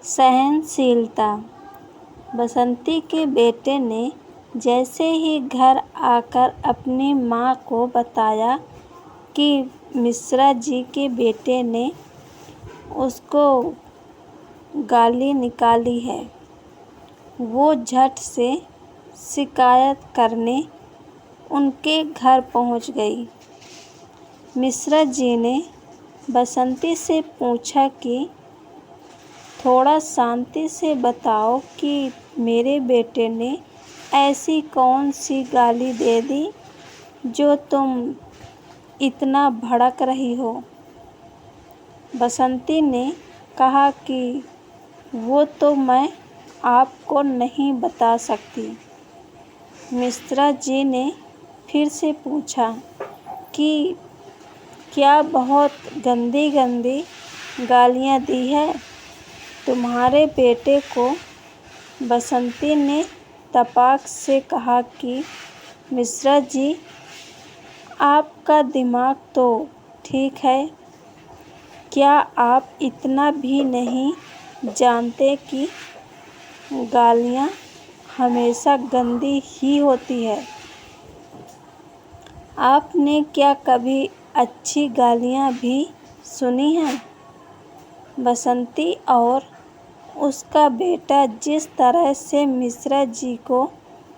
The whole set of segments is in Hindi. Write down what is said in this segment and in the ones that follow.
सहनशीलता। बसंती के बेटे ने जैसे ही घर आकर अपनी माँ को बताया कि मिश्रा जी के बेटे ने उसको गाली निकाली है, वो झट से शिकायत करने उनके घर पहुँच गई। मिश्रा जी ने बसंती से पूछा कि थोड़ा शांति से बताओ कि मेरे बेटे ने ऐसी कौन सी गाली दे दी जो तुम इतना भड़क रही हो। बसंती ने कहा कि वो तो मैं आपको नहीं बता सकती। मिश्रा जी ने फिर से पूछा कि क्या बहुत गंदी गंदी गालियाँ दी है तुम्हारे बेटे को। बसंती ने तपाक से कहा कि मिश्रा जी, आपका दिमाग तो ठीक है, क्या आप इतना भी नहीं जानते कि गालियाँ हमेशा गंदी ही होती है। आपने क्या कभी अच्छी गालियाँ भी सुनी हैं। बसंती और उसका बेटा जिस तरह से मिश्रा जी को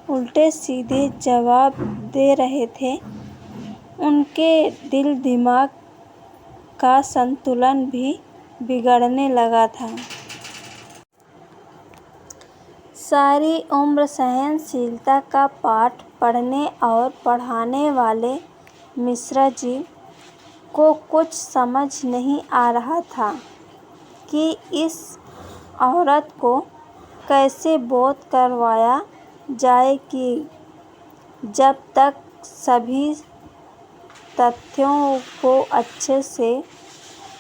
उल्टे सीधे जवाब दे रहे थे, उनके दिल दिमाग का संतुलन भी बिगड़ने लगा था। सारी उम्र सहनशीलता का पाठ पढ़ने और पढ़ाने वाले मिश्रा जी को कुछ समझ नहीं आ रहा था कि इस औरत को कैसे बोध करवाया जाए कि जब तक सभी तथ्यों को अच्छे से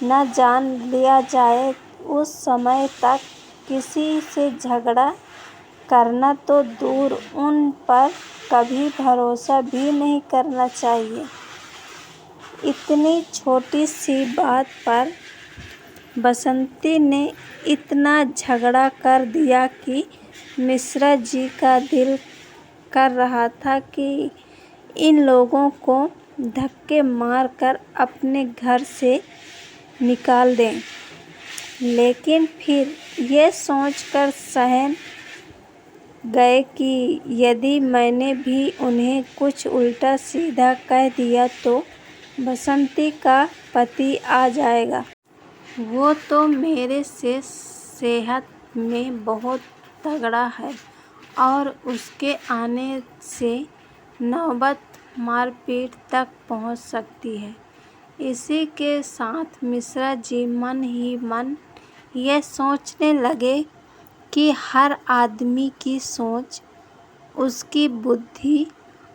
न जान लिया जाए, उस समय तक किसी से झगड़ा करना तो दूर, उन पर कभी भरोसा भी नहीं करना चाहिए। इतनी छोटी सी बात पर बसंती ने इतना झगड़ा कर दिया कि मिश्रा जी का दिल कर रहा था कि इन लोगों को धक्के मारकर अपने घर से निकाल दें, लेकिन फिर ये सोचकर सहम गए कि यदि मैंने भी उन्हें कुछ उल्टा सीधा कह दिया तो बसंती का पति आ जाएगा। वो तो मेरे से सेहत में बहुत तगड़ा है और उसके आने से नौबत मारपीट तक पहुंच सकती है। इसी के साथ मिश्रा जी मन ही मन ये सोचने लगे कि हर आदमी की सोच उसकी बुद्धि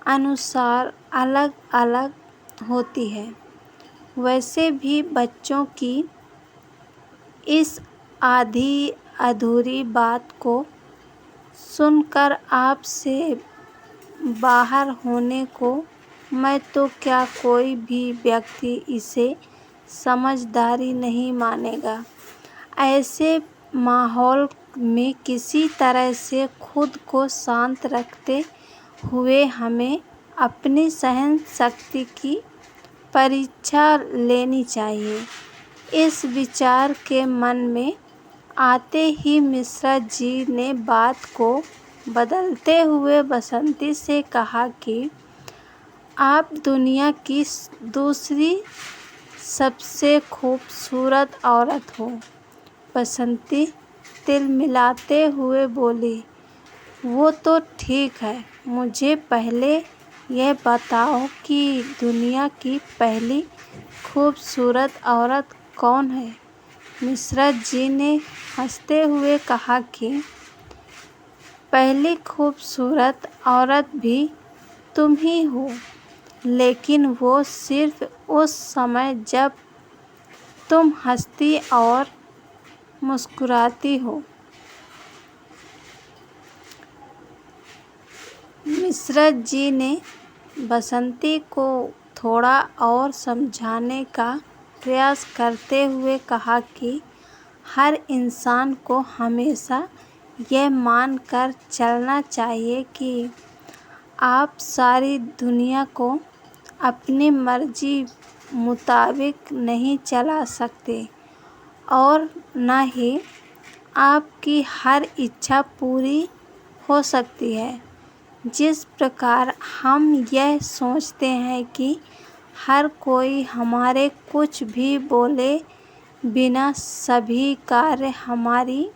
अनुसार अलग अलग होती है। वैसे भी बच्चों की इस आधी अधूरी बात को सुनकर आपसे बाहर होने को मैं तो क्या कोई भी व्यक्ति इसे समझदारी नहीं मानेगा। ऐसे माहौल में किसी तरह से खुद को शांत रखते हुए हमें अपनी सहन शक्ति की परीक्षा लेनी चाहिए। इस विचार के मन में आते ही मिश्रा जी ने बात को बदलते हुए बसंती से कहा कि आप दुनिया की दूसरी सबसे खूबसूरत औरत हो। बसंती तिलमिलाते हुए बोली, वो तो ठीक है, मुझे पहले यह बताओ कि दुनिया की पहली खूबसूरत औरत कौन है। मिश्रा जी ने हंसते हुए कहा कि पहली खूबसूरत औरत भी तुम ही हो, लेकिन वो सिर्फ उस समय जब तुम हंसती और मुस्कुराती हो। मिश्रा जी ने बसंती को थोड़ा और समझाने का प्रयास करते हुए कहा कि हर इंसान को हमेशा यह मान कर चलना चाहिए कि आप सारी दुनिया को अपनी मर्जी मुताबिक नहीं चला सकते और न ही आपकी हर इच्छा पूरी हो सकती है। जिस प्रकार हम यह सोचते हैं कि हर कोई हमारे कुछ भी बोले बिना सभी कार्य हमारी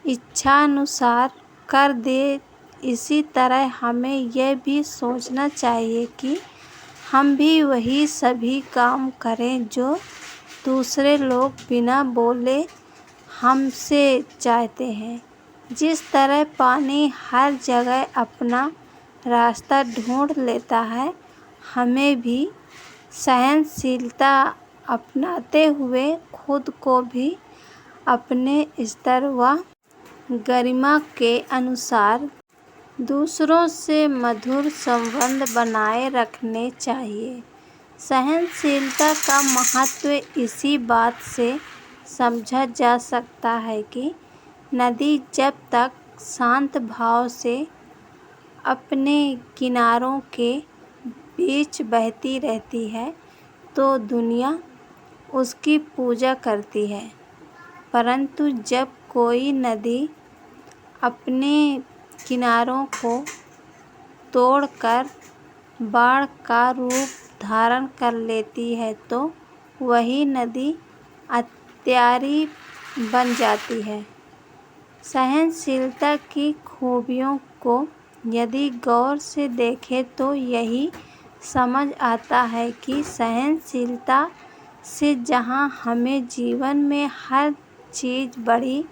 इच्छानुसार कर दे, इसी तरह हमें यह भी सोचना चाहिए कि हम भी वही सभी काम करें जो दूसरे लोग बिना बोले हमसे चाहते हैं। जिस तरह पानी हर जगह अपना रास्ता ढूंढ लेता है, हमें भी सहनशीलता अपनाते हुए खुद को भी अपने स्तर व गरिमा के अनुसार दूसरों से मधुर संबंध बनाए रखने चाहिए। सहनशीलता का महत्व इसी बात से समझा जा सकता है कि नदी जब तक शांत भाव से अपने किनारों के बीच बहती रहती है तो दुनिया उसकी पूजा करती है, परंतु जब कोई नदी अपने किनारों को तोड़कर बाढ़ का रूप धारण कर लेती है तो वही नदी अत्यारी बन जाती है। सहनशीलता की खूबियों को यदि गौर से देखें तो यही समझ आता है कि सहनशीलता से जहाँ हमें जीवन में हर चीज़ बड़ी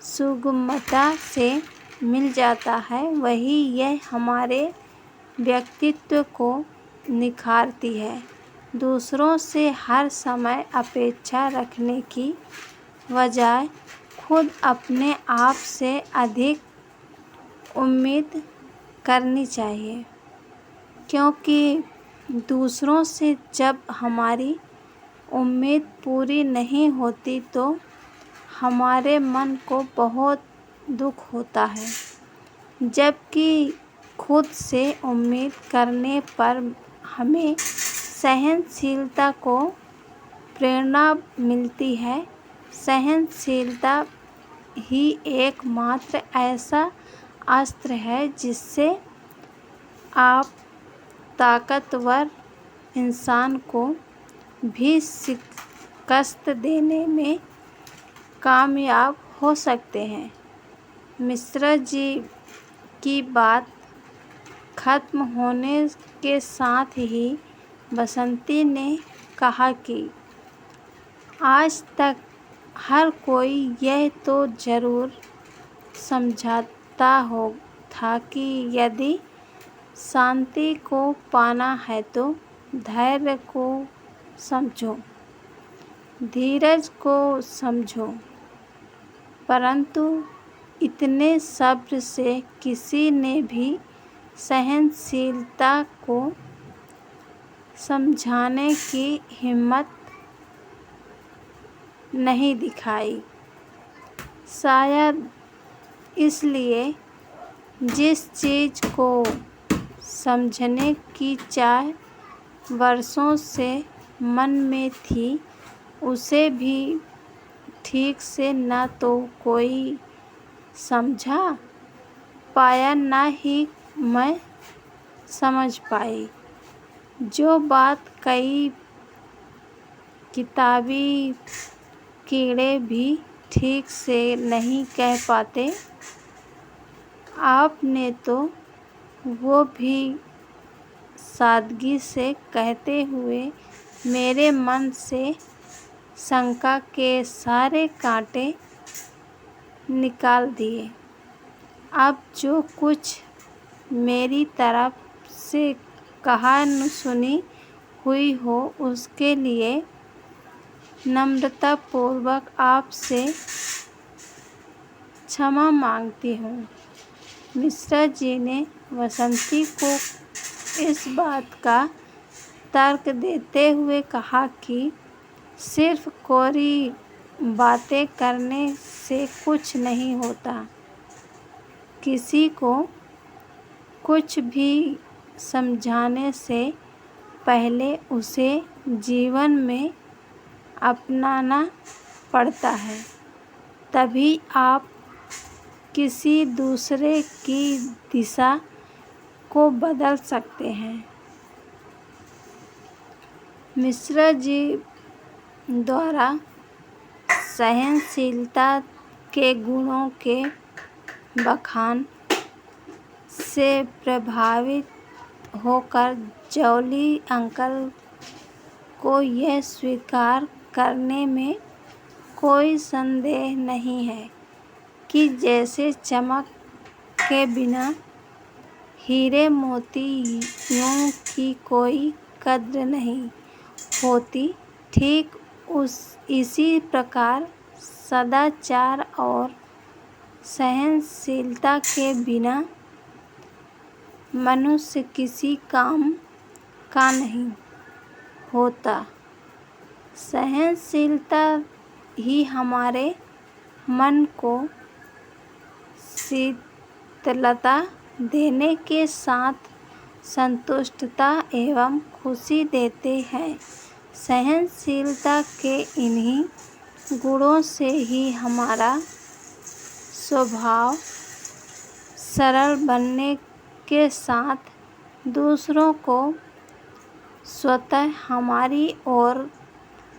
सुगमता से मिल जाता है, वही यह हमारे व्यक्तित्व को निखारती है। दूसरों से हर समय अपेक्षा रखने की बजाय खुद अपने आप से अधिक उम्मीद करनी चाहिए, क्योंकि दूसरों से जब हमारी उम्मीद पूरी नहीं होती तो हमारे मन को बहुत दुख होता है, जबकि खुद से उम्मीद करने पर हमें सहनशीलता को प्रेरणा मिलती है। सहनशीलता ही एकमात्र ऐसा अस्त्र है जिससे आप ताकतवर इंसान को भी शिकस्त देने में कामयाब हो सकते हैं। मिश्रा जी की बात खत्म होने के साथ ही बसंती ने कहा कि आज तक हर कोई यह तो जरूर समझता हो था कि यदि शांति को पाना है तो धैर्य को समझो, धीरज को समझो, परंतु इतने सब्र से किसी ने भी सहनशीलता को समझाने की हिम्मत नहीं दिखाई। शायद इसलिए जिस चीज़ को समझने की चाह वर्षों से मन में थी, उसे भी ठीक से न तो कोई समझा पाया न ही मैं समझ पाई। जो बात कई किताबी कीड़े भी ठीक से नहीं कह पाते, आपने तो वो भी सादगी से कहते हुए मेरे मन से शंका के सारे कांटे निकाल दिए। अब जो कुछ मेरी तरफ से कहा न सुनी हुई हो उसके लिए नम्रतापूर्वक आपसे क्षमा मांगती हूँ। मिश्रा जी ने बसंती को इस बात का तर्क देते हुए कहा कि सिर्फ कोरी बातें करने से कुछ नहीं होता। किसी को कुछ भी समझाने से पहले उसे जीवन में अपनाना पड़ता है, तभी आप किसी दूसरे की दिशा को बदल सकते हैं। मिश्रा जी द्वारा सहनशीलता के गुणों के बखान से प्रभावित होकर जॉली अंकल को यह स्वीकार करने में कोई संदेह नहीं है कि जैसे चमक के बिना हीरे मोतियों की कोई कद्र नहीं होती, ठीक इसी प्रकार सदाचार और सहनशीलता के बिना मनुष्य किसी काम का नहीं होता। सहनशीलता ही हमारे मन को शीतलता देने के साथ संतुष्टता एवं खुशी देते हैं। सहनशीलता के इन्हीं गुणों से ही हमारा स्वभाव सरल बनने के साथ दूसरों को स्वतः हमारी ओर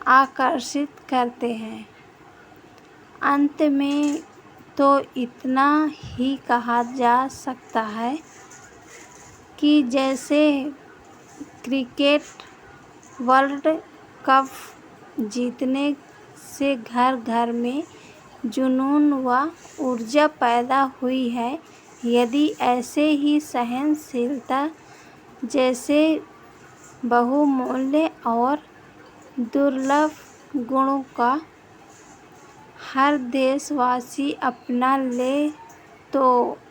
आकर्षित करते हैं। अंत में तो इतना ही कहा जा सकता है कि जैसे क्रिकेट वर्ल्ड कप जीतने से घर घर में जुनून व ऊर्जा पैदा हुई है, यदि ऐसे ही सहनशीलता जैसे बहुमूल्य और दुर्लभ गुणों का हर देशवासी अपना ले तो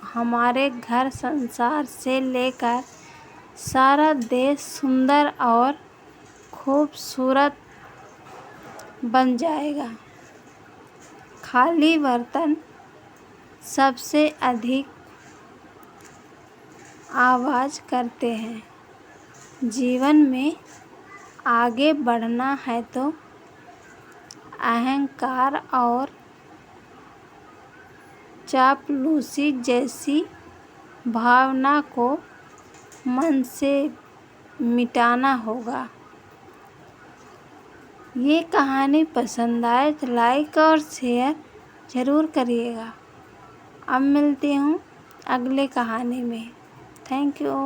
हमारे घर संसार से लेकर सारा देश सुंदर और खूबसूरत बन जाएगा। खाली बर्तन सबसे अधिक आवाज़ करते हैं। जीवन में आगे बढ़ना है तो अहंकार और चापलूसी जैसी भावना को मन से मिटाना होगा। ये कहानी पसंद आए तो लाइक और शेयर ज़रूर करिएगा। अब मिलती हूँ अगले कहानी में। Thank you.